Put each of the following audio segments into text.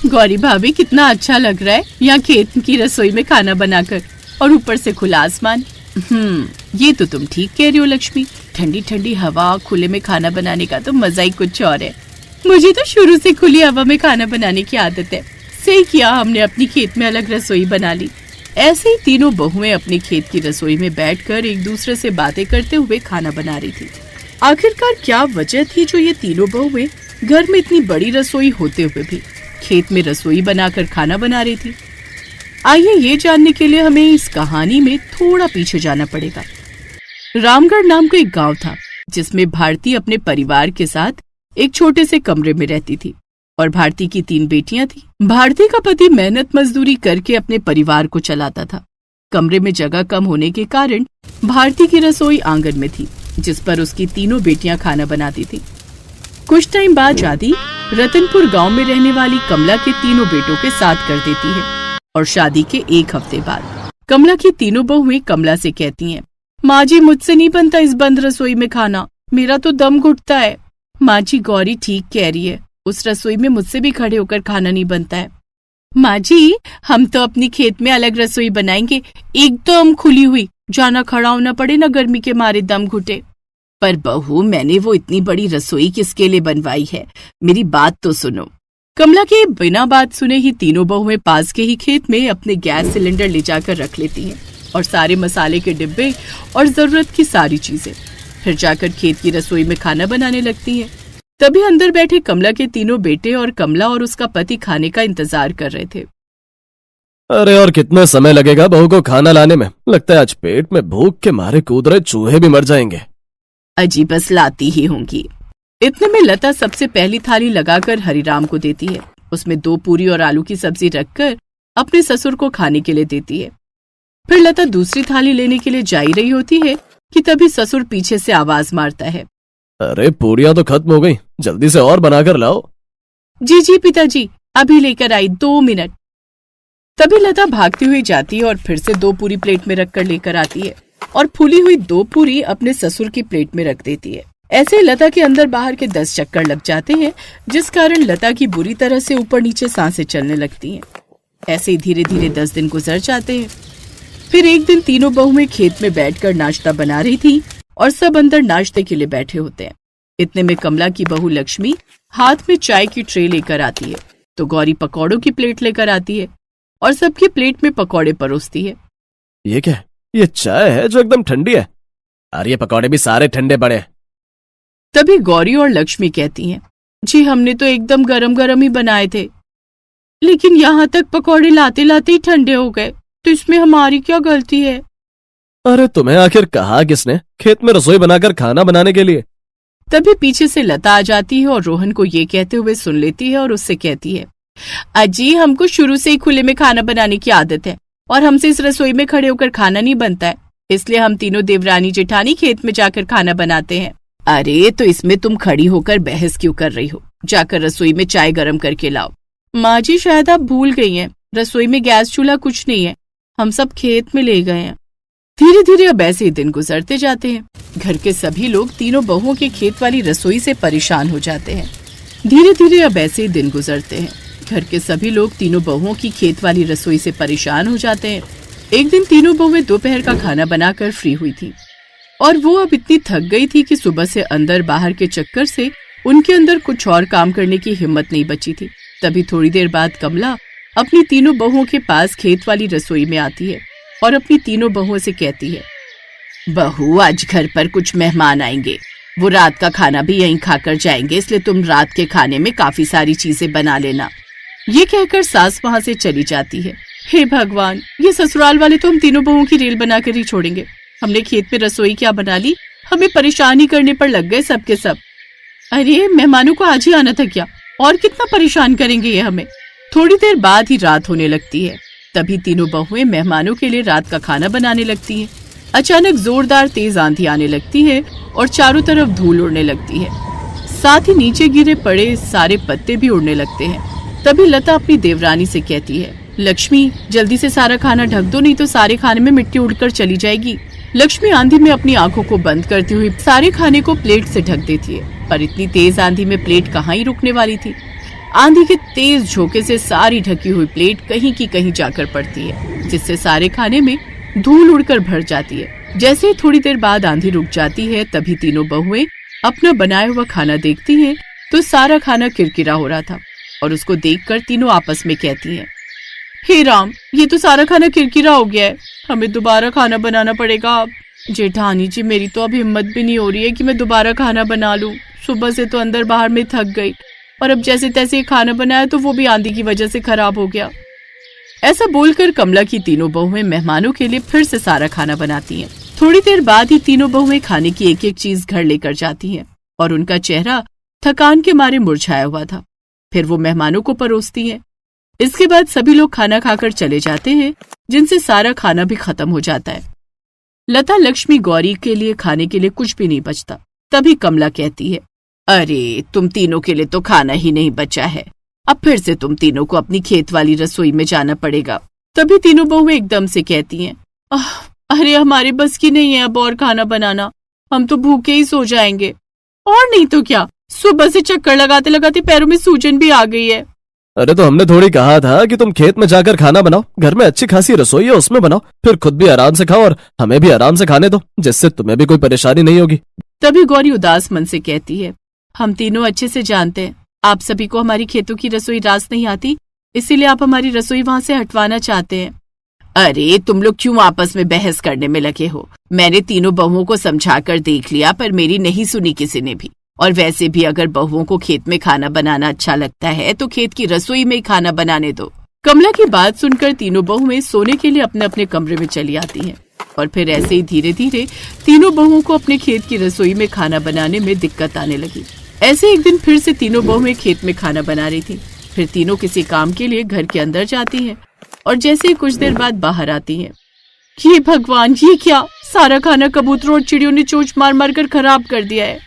गौरी भाभी कितना अच्छा लग रहा है यहाँ खेत की रसोई में खाना बनाकर, और ऊपर से खुला आसमान। ये तो तुम ठीक कह रही हो लक्ष्मी, ठंडी ठंडी हवा, खुले में खाना बनाने का तो मजा ही कुछ और है। मुझे तो शुरू से खुली हवा में खाना बनाने की आदत है। सही किया हमने अपनी खेत में अलग रसोई बना ली। ऐसे ही तीनों बहुएं अपने खेत की रसोई में बैठकर एक दूसरे से बातें करते हुए खाना बना रही थी। आखिरकार क्या वजह थी जो ये तीनों बहुएं घर में इतनी बड़ी रसोई होते हुए भी खेत में रसोई बनाकर खाना बना रही थी? आइए ये जानने के लिए हमें इस कहानी में थोड़ा पीछे जाना पड़ेगा। रामगढ़ नाम का एक गांव था जिसमें भारती अपने परिवार के साथ एक छोटे से कमरे में रहती थी और भारती की 3 बेटियां थी। भारती का पति मेहनत मजदूरी करके अपने परिवार को चलाता था। कमरे में जगह कम होने के कारण भारती की रसोई आंगन में थी जिस पर उसकी तीनों बेटियां खाना बनाती थी। कुछ टाइम बाद शादी रतनपुर गांव में रहने वाली कमला के तीनों बेटों के साथ कर देती है और शादी के 1 हफ्ते बाद कमला की तीनों बहुएं कमला से कहती हैं, माँ जी मुझसे नहीं बनता इस बंद रसोई में खाना, मेरा तो दम घुटता है। माँ जी गौरी ठीक कह रही है, उस रसोई में मुझसे भी खड़े होकर खाना नहीं बनता है। माँ जी हम तो अपनी खेत में अलग रसोई बनाएंगे, एकदम खुली हुई, जाना खड़ा होना पड़े ना गर्मी के मारे दम घुटे। पर बहू मैंने वो इतनी बड़ी रसोई किसके लिए बनवाई है, मेरी बात तो सुनो। कमला के बिना बात सुने ही तीनों बहुएं पास के ही खेत में अपने गैस सिलेंडर ले जाकर रख लेती हैं और सारे मसाले के डिब्बे और जरूरत की सारी चीजें, फिर जाकर खेत की रसोई में खाना बनाने लगती हैं। तभी अंदर बैठे कमला के तीनों बेटे और कमला और उसका पति खाने का इंतजार कर रहे थे। अरे और कितना समय लगेगा बहू को खाना लाने में? लगता है आज पेट में भूख के मारे कूद रहे चूहे भी मर जाएंगे। अजी बस लाती ही होंगी। इतने में लता सबसे पहली थाली लगाकर हरिराम को देती है। उसमें 2 पूरी और आलू की सब्जी रखकर अपने ससुर को खाने के लिए देती है। फिर लता दूसरी थाली लेने के लिए जा ही रही होती है कि तभी ससुर पीछे से आवाज मारता है, अरे पूरियां तो खत्म हो गई, जल्दी से और बनाकर लाओ। जी जी पिताजी अभी लेकर आई, 2 मिनट। तभी लता भागती हुई जाती है और फिर से 2 पूरी प्लेट में रखकर लेकर आती है और फूली हुई 2 पूरी अपने ससुर की प्लेट में रख देती है। ऐसे लता के अंदर बाहर के 10 चक्कर लग जाते हैं जिस कारण लता की बुरी तरह से ऊपर नीचे सांसें चलने लगती हैं। ऐसे ही धीरे धीरे 10 दिन गुजर जाते हैं। फिर एक दिन तीनों बहुएं खेत में बैठकर नाश्ता बना रही थी और सब अंदर नाश्ते के लिए बैठे होते हैं। इतने में कमला की बहू लक्ष्मी हाथ में चाय की ट्रे लेकर आती है तो गौरी पकौड़ों की प्लेट लेकर आती है और सबकी प्लेट में पकौड़े परोसती है। ये क्या? ये चाय है जो एकदम ठंडी है, और ये पकौड़े भी सारे ठंडे पड़े। तभी गौरी और लक्ष्मी कहती हैं, जी हमने तो एकदम गरम गरम ही बनाए थे, लेकिन यहाँ तक पकौड़े लाते लाते ही ठंडे हो गए, तो इसमें हमारी क्या गलती है? अरे तुम्हें आखिर कहा किसने खेत में रसोई बनाकर खाना बनाने के लिए? तभी पीछे से लता आ जाती है और रोहन को ये कहते हुए सुन लेती है और उससे कहती है, अजी हमको शुरू से ही खुले में खाना बनाने की आदत है और हमसे इस रसोई में खड़े होकर खाना नहीं बनता है, इसलिए हम तीनों देवरानी जेठानी खेत में जाकर खाना बनाते हैं। अरे तो इसमें तुम खड़ी होकर बहस क्यों कर रही हो? जाकर रसोई में चाय गरम करके लाओ। माँ जी शायद आप भूल गई हैं, रसोई में गैस चूल्हा कुछ नहीं है, हम सब खेत में ले गए हैं। धीरे धीरे अब ऐसे ही दिन गुजरते जाते हैं। घर के सभी लोग तीनों बहुओं के खेत वाली रसोई से परेशान हो जाते हैं। धीरे धीरे अब ऐसे ही दिन गुजरते हैं। घर के सभी लोग तीनों बहुओं की खेत वाली रसोई से परेशान हो जाते हैं। एक दिन तीनों बहुएं दोपहर का खाना बनाकर फ्री हुई थी और वो अब इतनी थक गई थी कि सुबह से अंदर बाहर के चक्कर से उनके अंदर कुछ और काम करने की हिम्मत नहीं बची थी। तभी थोड़ी देर बाद कमला अपनी तीनों बहुओं के पास खेत वाली रसोई में आती है और अपनी तीनों बहुओं से कहती है, बहू आज घर पर कुछ मेहमान आएंगे, वो रात का खाना भी यहीं खाकर जाएंगे, इसलिए तुम रात के खाने में काफी सारी चीजें बना लेना। ये कहकर सास वहाँ से चली जाती है। हे भगवान, ये ससुराल वाले तो हम तीनों बहुओं की रेल बनाकर ही छोड़ेंगे। हमने खेत में रसोई क्या बना ली, हमें परेशान ही करने पर लग गए सबके सब। अरे मेहमानों को आज ही आना था क्या, और कितना परेशान करेंगे ये हमें। थोड़ी देर बाद ही रात होने लगती है। तभी तीनों बहुएं मेहमानों के लिए रात का खाना बनाने लगती हैं। अचानक जोरदार तेज आंधी आने लगती है और चारों तरफ धूल उड़ने लगती है, साथ ही नीचे गिरे पड़े सारे पत्ते भी उड़ने लगते हैं। तभी लता अपनी देवरानी से कहती है, लक्ष्मी जल्दी से सारा खाना ढक दो, नहीं तो सारे खाने में मिट्टी उड़कर चली जाएगी। लक्ष्मी आंधी में अपनी आंखों को बंद करती हुई सारे खाने को प्लेट से ढक देती है, पर इतनी तेज आंधी में प्लेट कहाँ ही रुकने वाली थी। आंधी के तेज झोंके से सारी ढकी हुई प्लेट कहीं की कहीं जाकर पड़ती है, जिससे सारे खाने में धूल उड़कर भर जाती है। जैसे ही थोड़ी देर बाद आंधी रुक जाती है, तभी तीनों बहुएं अपना बनाया हुआ खाना देखती हैं तो सारा खाना किरकिरा हो रहा था और उसको देखकर तीनों आपस में कहती हैं, हे राम, ये तो सारा खाना किरकिरा हो गया है, हमें दोबारा खाना बनाना पड़ेगा अब। जेठानी जी, मेरी तो अब हिम्मत भी नहीं हो रही है कि मैं दोबारा खाना बना लूं। सुबह से तो अंदर बाहर में थक गई और अब जैसे तैसे खाना बनाया तो वो भी आंधी की वजह से खराब हो गया। ऐसा बोलकर कमला की तीनों बहुएं मेहमानों के लिए फिर से सारा खाना बनाती हैं। थोड़ी देर बाद ही तीनों बहुएं खाने की एक एक चीज घर लेकर जाती हैं और उनका चेहरा थकान के मारे मुरझाया हुआ था। फिर वो मेहमानों को परोसती हैं। इसके बाद सभी लोग खाना खाकर चले जाते हैं, जिनसे सारा खाना भी खत्म हो जाता है। लता, लक्ष्मी, गौरी के लिए खाने के लिए कुछ भी नहीं बचता। तभी कमला कहती है, अरे तुम तीनों के लिए तो खाना ही नहीं बचा है, अब फिर से तुम तीनों को अपनी खेत वाली रसोई में जाना पड़ेगा। तभी तीनों बहुएं एकदम से कहती हैं, अरे हमारे बस की नहीं है अब और खाना बनाना, हम तो भूखे ही सो जाएंगे। और नहीं तो क्या, सुबह से चक्कर लगाते लगाते पैरों में सूजन भी आ गई है। अरे तो हमने थोड़ी कहा था कि तुम खेत में जाकर खाना बनाओ, घर में अच्छी खासी रसोई है उसमें बनाओ, फिर खुद भी आराम से खाओ और हमें भी आराम से खाने दो, जिससे तुम्हें भी कोई परेशानी नहीं होगी। तभी गौरी उदास मन से कहती है, हम तीनों अच्छे से जानते हैं आप सभी को हमारी खेतों की रसोई रास नहीं आती, इसीलिए आप हमारी रसोई वहाँ से हटवाना चाहते हैं। अरे तुम लोग क्यों आपस में बहस करने में लगे हो? मैंने तीनों बहुओं को समझाकर देख लिया पर मेरी नहीं सुनी किसी ने भी। और वैसे भी अगर बहुओं को खेत में खाना बनाना अच्छा लगता है तो खेत की रसोई में ही खाना बनाने दो। कमला की बात सुनकर तीनों बहुएं सोने के लिए अपने अपने कमरे में चली आती हैं और फिर ऐसे ही धीरे धीरे तीनों बहुओं को अपने खेत की रसोई में खाना बनाने में दिक्कत आने लगी। ऐसे एक दिन फिर से तीनों बहुएं खेत में खाना बना रही थी। फिर तीनों किसी काम के लिए घर के अंदर जाती हैं और जैसे ही कुछ देर बाद बाहर आती हैं, ये भगवान, ये क्या, सारा खाना कबूतरों और चिड़ियों ने चोंच मार मार कर खराब कर दिया है।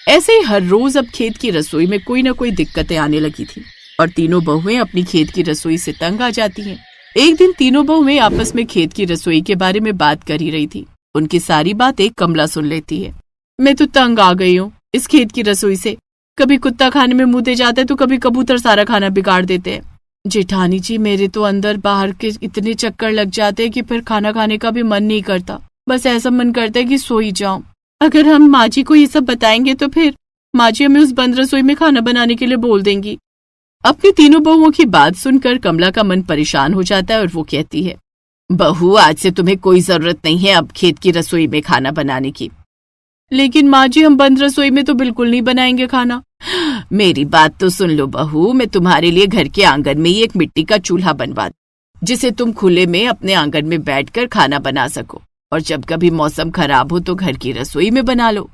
ऐसे ही हर रोज अब खेत की रसोई में कोई न कोई दिक्कतें आने लगी थी और तीनों बहुएं अपनी खेत की रसोई से तंग आ जाती हैं। एक दिन तीनों बहुएं आपस में खेत की रसोई के बारे में बात कर ही रही थी। उनकी सारी बातें कमला सुन लेती है। मैं तो तंग आ गई हूँ इस खेत की रसोई से, कभी कुत्ता खाने में मुंह दे जाता है तो कभी कबूतर सारा खाना बिगाड़ देते हैं। जेठानी जी, मेरे तो अंदर बाहर के इतने चक्कर लग जाते हैं कि फिर खाना खाने का भी मन नहीं करता, बस ऐसा मन करता है कि सो ही जाऊं। अगर हम माँ जी को ये सब बताएंगे तो फिर माँ जी हमें उस बंद रसोई में खाना बनाने के लिए बोल देंगी। अपनी तीनों बहुओं की बात सुनकर कमला का मन परेशान हो जाता है और वो कहती है, बहू, आज से तुम्हें कोई जरूरत नहीं है अब खेत की रसोई में खाना बनाने की। लेकिन माँ जी, हम बंद रसोई में तो बिल्कुल नहीं बनाएंगे खाना। मेरी बात तो सुन लो बहू, मैं तुम्हारे लिए घर के आंगन में ही एक मिट्टी का चूल्हा बनवा दूं, जिसे तुम खुले में अपने आंगन में बैठकर खाना बना सको और जब कभी मौसम खराब हो तो घर की रसोई में बना लो।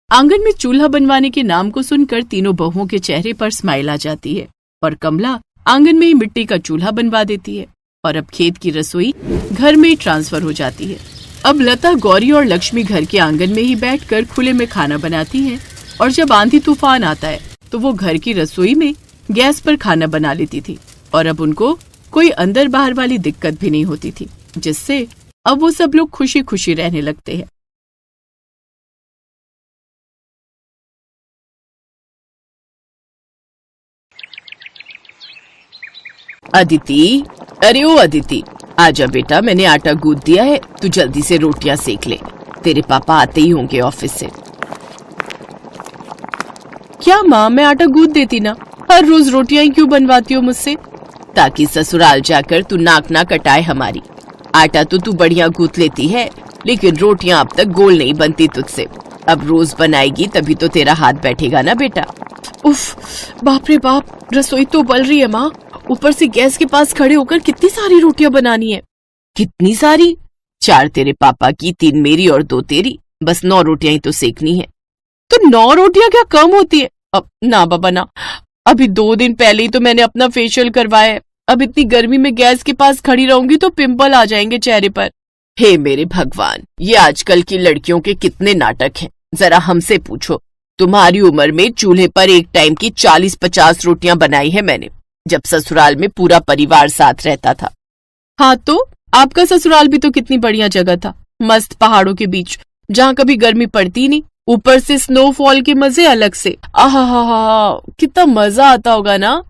आंगन में चूल्हा बनवाने के नाम को सुनकर तीनों बहुओं के चेहरे पर स्माइल आ जाती है और कमला आंगन में ही मिट्टी का चूल्हा बनवा देती है और अब खेत की रसोई घर में ही ट्रांसफर हो जाती है। अब लता, गौरी और लक्ष्मी घर के आंगन में ही बैठकर खुले में खाना बनाती हैं और जब आंधी तूफान आता है तो वो घर की रसोई में गैस पर खाना बना लेती थी और अब उनको कोई अंदर बाहर वाली दिक्कत भी नहीं होती थी, जिससे अब वो सब लोग खुशी खुशी रहने लगते हैं। अदिति, अरे ओ अदिति, आजा बेटा, मैंने आटा गूंथ दिया है, तू जल्दी से रोटियां सेक ले, तेरे पापा आते ही होंगे ऑफिस से। क्या माँ, मैं आटा गूंथ देती ना, हर रोज रोटियां ही क्यों बनवाती हो मुझसे? ताकि ससुराल जाकर तू नाक ना कटाए हमारी। आटा तो तू बढ़िया गूंथ लेती है, लेकिन रोटियां अब तक गोल नहीं बनती तुझसे। अब रोज बनाएगी तभी तो तेरा हाथ बैठेगा ना बेटा। उफ, बाप रे बाप, रसोई तो उबल रही है माँ, ऊपर से गैस के पास खड़े होकर कितनी सारी रोटियां बनानी है। कितनी सारी? 4 तेरे पापा की, 3 मेरी और 2 तेरी, बस 9 रोटियां ही तो सेकनी है। तो 9 रोटियां क्या कम होती है? अब ना बाबा ना, अभी 2 दिन पहले ही तो मैंने अपना फेशियल करवाया है, अब इतनी गर्मी में गैस के पास खड़ी रहूंगी तो पिंपल आ जाएंगे चेहरे पर। हे मेरे भगवान, ये आजकल की लड़कियों के कितने नाटक हैं, जरा हमसे पूछो। तुम्हारी उम्र में चूल्हे पर एक टाइम की 40-50 रोटियां बनाई है मैंने, जब ससुराल में पूरा परिवार साथ रहता था। हाँ तो आपका ससुराल भी तो कितनी बढ़िया जगह था, मस्त पहाड़ों के बीच, जहाँ कभी गर्मी पड़ती नहीं ऊपर से स्नोफॉल के मजे अलग से। आहा, कितना मजा आता होगा ना।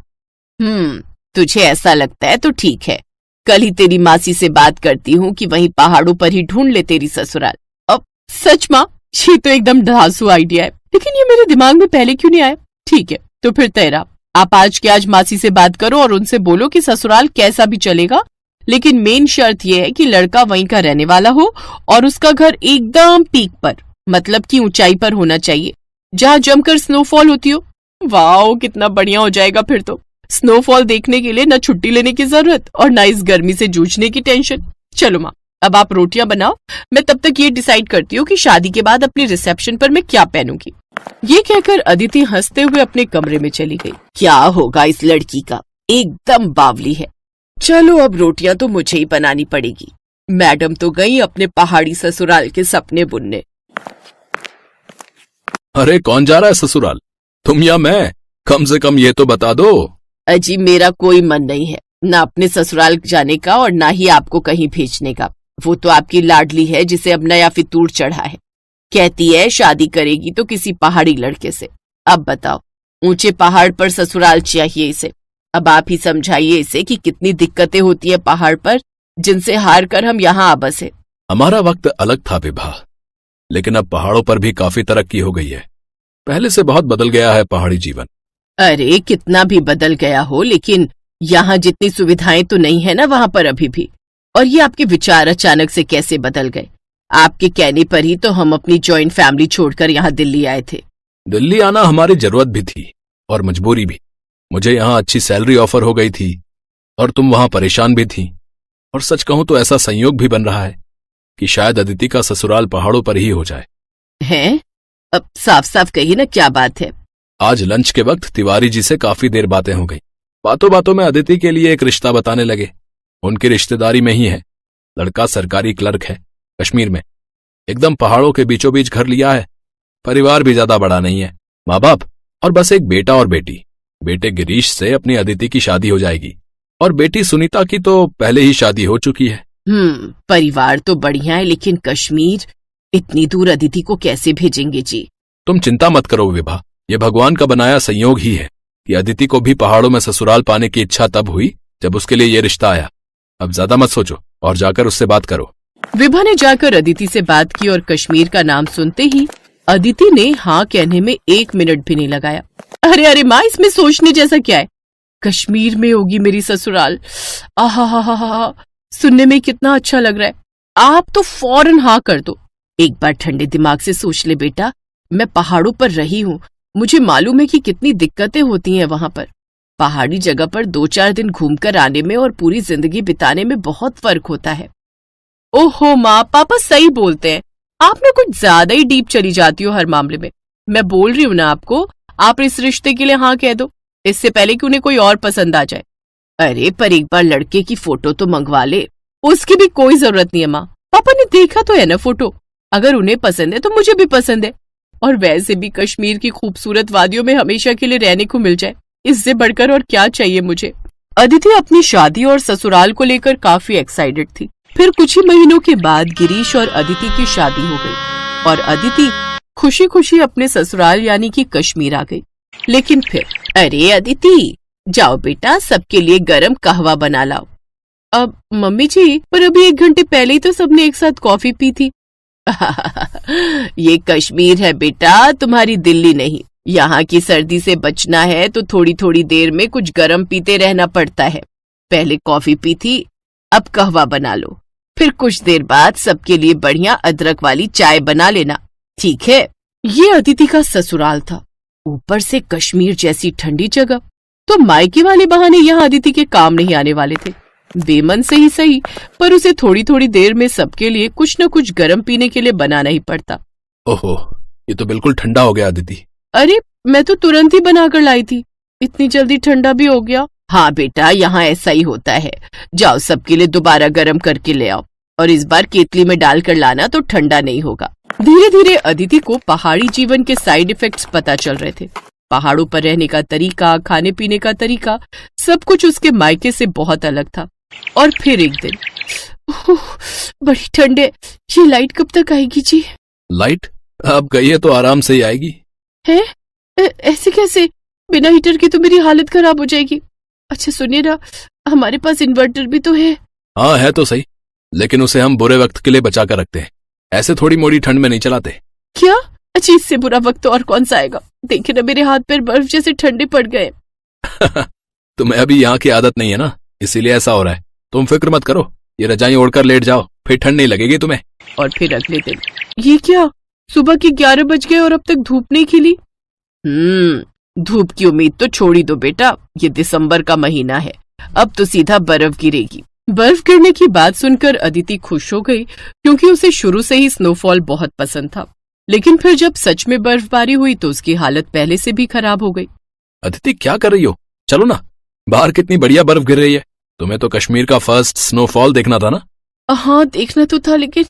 तुझे ऐसा लगता है तो ठीक है, कल ही तेरी मासी से बात करती हूँ कि वहीं पहाड़ों पर ही ढूंढ ले तेरी ससुराल। अब सच माँ, ये तो एकदम धांसू आइडिया है, लेकिन ये मेरे दिमाग में पहले क्यों नहीं आया। ठीक है, तो फिर तेरा, आप आज के आज मासी से बात करो और उनसे बोलो कि ससुराल कैसा भी चलेगा, लेकिन मेन शर्त यह है कि लड़का वहीं का रहने वाला हो और उसका घर एकदम पीक पर, मतलब कि ऊंचाई पर होना चाहिए, जहाँ जमकर स्नोफॉल होती हो। वाह, कितना बढ़िया हो जाएगा फिर तो। स्नोफॉल देखने के लिए न छुट्टी लेने की जरूरत और न इस गर्मी से जूझने की टेंशन। चलो माँ, अब आप रोटियां बनाओ, मैं तब तक ये डिसाइड करती हूँ कि शादी के बाद अपनी रिसेप्शन पर मैं क्या पहनूंगी। ये कहकर अदिति हंसते हुए अपने कमरे में चली गई। क्या होगा इस लड़की का, एकदम बावली है। चलो अब रोटियां तो मुझे ही बनानी पड़ेगी। मैडम तो गई अपने पहाड़ी ससुराल के सपने बुनने। अरे कौन जा रहा है ससुराल, तुम या मैं? कम से कम ये तो बता दो। अजी मेरा कोई मन नहीं है, ना अपने ससुराल जाने का और ना ही आपको कहीं भेजने का। वो तो आपकी लाडली है जिसे अब नया फितूर चढ़ा है, कहती है शादी करेगी तो किसी पहाड़ी लड़के से। अब बताओ, ऊंचे पहाड़ पर ससुराल चाहिए इसे। अब आप ही समझाइए इसे कि कितनी दिक्कतें होती है पहाड़ पर, जिनसे हार कर हम यहाँ आ बसे। हमारा वक्त अलग था विभा, लेकिन अब पहाड़ों पर भी काफी तरक्की हो गई है। पहले से बहुत बदल गया है पहाड़ी जीवन। अरे कितना भी बदल गया हो, लेकिन यहाँ जितनी सुविधाएं तो नहीं है ना वहाँ पर अभी भी। और ये आपके विचार अचानक से कैसे बदल गए? आपके कहने पर ही तो हम अपनी जॉइंट फैमिली छोड़कर यहाँ दिल्ली आए थे। दिल्ली आना हमारी जरूरत भी थी और मजबूरी भी। मुझे यहाँ अच्छी सैलरी ऑफर हो गई थी और तुम वहां परेशान भी थी। और सच कहूं तो ऐसा संयोग भी बन रहा है कि शायद अदिति का ससुराल पहाड़ों पर ही हो जाए। हैं? अब साफ साफ कही ना, क्या बात है? आज लंच के वक्त तिवारी जी से काफी देर बातें हो गई। बातों बातों में अदिति के लिए एक रिश्ता बताने लगे। उनकी रिश्तेदारी में ही है। लड़का सरकारी क्लर्क है, कश्मीर में, एकदम पहाड़ों के बीचों बीच घर लिया है। परिवार भी ज्यादा बड़ा नहीं है, माँ बाप और बस एक बेटा और बेटी। बेटे गिरीश से अपनी अदिति की शादी हो जाएगी और बेटी सुनीता की तो पहले ही शादी हो चुकी है। परिवार तो बढ़िया है, लेकिन कश्मीर, इतनी दूर अदिति को कैसे भेजेंगे जी? तुम चिंता मत करो विभा, ये भगवान का बनाया संयोग ही है कि अदिति को भी पहाड़ों में ससुराल पाने की इच्छा तब हुई जब उसके लिए ये रिश्ता आया। अब ज्यादा मत सोचो और जाकर उससे बात करो। विभा ने जाकर अदिति से बात की और कश्मीर का नाम सुनते ही अदिति ने हाँ कहने में 1 मिनट भी नहीं लगाया। अरे माँ, इसमें सोचने जैसा क्या है? कश्मीर में होगी मेरी ससुराल। आहा, सुनने में कितना अच्छा लग रहा है। आप तो फौरन हाँ कर दो। एक बार ठंडे दिमाग से सोच ले बेटा, मैं पहाड़ों पर रही हूँ, मुझे मालूम है कि कितनी दिक्कतें होती हैं वहां पर। पहाड़ी जगह पर 2-4 दिन घूमकर आने में और पूरी जिंदगी बिताने में बहुत फर्क होता है। ओहो माँ, पापा सही बोलते हैं, आप ना कुछ ज्यादा ही डीप चली जाती हो हर मामले में। मैं बोल रही हूँ ना आपको, आप इस रिश्ते के लिए हाँ कह दो, इससे पहले कि उन्हें कोई और पसंद आ जाए। अरे पर एक बार लड़के की फोटो तो मंगवा ले। उसकी भी कोई जरूरत नहीं है माँ, पापा ने देखा तो है ना फोटो। अगर उन्हें पसंद है तो मुझे भी पसंद है, और वैसे भी कश्मीर की खूबसूरत वादियों में हमेशा के लिए रहने को मिल जाए, इससे बढ़कर और क्या चाहिए मुझे। अदिति अपनी शादी और ससुराल को लेकर काफी एक्साइटेड थी। फिर कुछ ही महीनों के बाद गिरीश और अदिति की शादी हो गई और अदिति खुशी खुशी अपने ससुराल यानी कि कश्मीर आ गई। लेकिन फिर, अरे अदिति जाओ बेटा, सबके लिए गरम कहवा बना लाओ। अब मम्मी जी, पर अभी 1 घंटे पहले ही तो सबने एक साथ कॉफी पी थी। ये कश्मीर है बेटा, तुम्हारी दिल्ली नहीं। यहाँ की सर्दी से बचना है तो थोड़ी थोड़ी देर में कुछ गरम पीते रहना पड़ता है। पहले कॉफी पी थी, अब कहवा बना लो। फिर कुछ देर बाद सबके लिए बढ़िया अदरक वाली चाय बना लेना, ठीक है? ये अदिति का ससुराल था, ऊपर से कश्मीर जैसी ठंडी जगह, तो मायके वाले बहाने यहाँ अदिति के काम नहीं आने वाले थे। बेमन से ही सही, पर उसे थोड़ी थोड़ी देर में सबके लिए कुछ न कुछ गर्म पीने के लिए बनाना ही पड़ता। ओहो, ये तो बिल्कुल ठंडा हो गया अदिति। अरे मैं तो तुरंत ही बनाकर लाई थी, इतनी जल्दी ठंडा भी हो गया। हाँ बेटा, यहाँ ऐसा ही होता है। जाओ सबके लिए दोबारा गर्म करके ले आओ, और इस बार केतली में डालकर लाना तो ठंडा नहीं होगा। धीरे धीरे अदिति को पहाड़ी जीवन के साइड इफेक्ट्स पता चल रहे थे। पहाड़ों पर रहने का तरीका, खाने पीने का तरीका, सब कुछ उसके मायके से बहुत अलग था। और फिर एक दिन, बड़ी ठंड है, ये लाइट कब तक आएगी जी? लाइट? अब गई है तो आराम से ही आएगी। है? ऐसे कैसे? बिना हीटर के तो मेरी हालत खराब हो जाएगी। अच्छा सुनिए ना, हमारे पास इन्वर्टर भी तो है। हाँ है तो सही, लेकिन उसे हम बुरे वक्त के लिए बचा कर रखते हैं, ऐसे थोड़ी मोड़ी ठंड में नहीं चलाते। क्या? अच्छा इससे बुरा वक्त और कौन सा आएगा? देखिए ना मेरे हाथ पैर बर्फ जैसे ठंडे पड़ गए। तुम्हें अभी यहाँ की आदत नहीं है ना, इसीलिए ऐसा हो रहा है। तुम फिक्र मत करो, ये रजाई ओढ़कर लेट जाओ, फिर ठंड नहीं लगेगी तुम्हें। और फिर अगले दिन, ये क्या, सुबह के 11 बज गए और अब तक धूप नहीं खिली। धूप की उम्मीद तो छोड़ ही दो बेटा, ये दिसंबर का महीना है, अब तो सीधा बर्फ गिरेगी। बर्फ गिरने की बात सुनकर अदिति खुश हो गई, क्योंकि उसे शुरू से ही स्नोफॉल बहुत पसंद था। लेकिन फिर जब सच में बर्फबारी हुई तो उसकी हालत पहले से भी खराब हो गई। अदिति क्या कर रही हो? चलो ना, बाहर कितनी बढ़िया बर्फ गिर रही है। तुम्हें तो कश्मीर का फर्स्ट स्नोफॉल देखना था ना। हाँ देखना तो था, लेकिन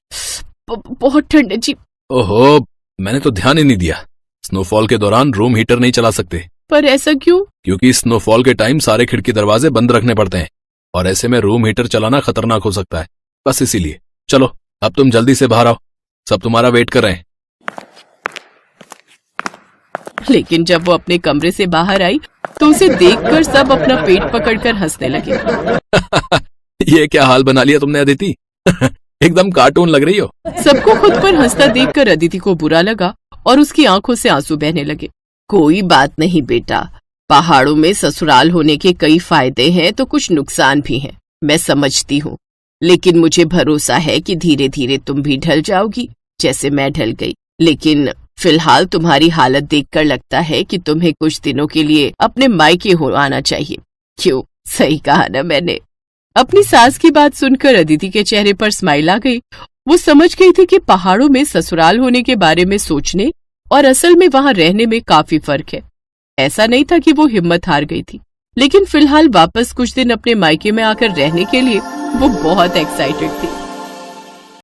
बहुत ठंड है जी। ओहो, मैंने तो ध्यान ही नहीं दिया। स्नोफॉल के दौरान रूम हीटर नहीं चला सकते। पर ऐसा क्यों? क्योंकि स्नोफॉल के टाइम सारे खिड़की दरवाजे बंद रखने पड़ते हैं, और ऐसे में रूम हीटर चलाना खतरनाक हो सकता है, बस इसीलिए। चलो अब तुम जल्दी से बाहर आओ, सब तुम्हारा वेट कर रहे हैं। लेकिन जब वो अपने कमरे से बाहर आई तो उसे देखकर सब अपना पेट पकड़कर हंसने लगे। ये क्या हाल बना लिया तुमने अदिति? एकदम कार्टून लग रही हो। सबको खुद पर हंसता देखकर अदिति को बुरा लगा और उसकी आंखों से आंसू बहने लगे। कोई बात नहीं बेटा, पहाड़ों में ससुराल होने के कई फायदे हैं तो कुछ नुकसान भी हैं, मैं समझती हूँ। लेकिन मुझे भरोसा है कि धीरे धीरे तुम भी ढल जाओगी, जैसे मैं ढल गई। लेकिन फिलहाल तुम्हारी हालत देखकर लगता है कि तुम्हें कुछ दिनों के लिए अपने मायके हो आना चाहिए। क्यों, सही कहा ना मैंने? अपनी सास की बात सुनकर अदिति के चेहरे पर स्माइल आ गई। वो समझ गई थी कि पहाड़ों में ससुराल होने के बारे में सोचने और असल में वहां रहने में काफी फर्क है। ऐसा नहीं था कि वो हिम्मत हार गई थी, लेकिन फिलहाल वापस कुछ दिन अपने मायके में आकर रहने के लिए वो बहुत एक्साइटेड थी।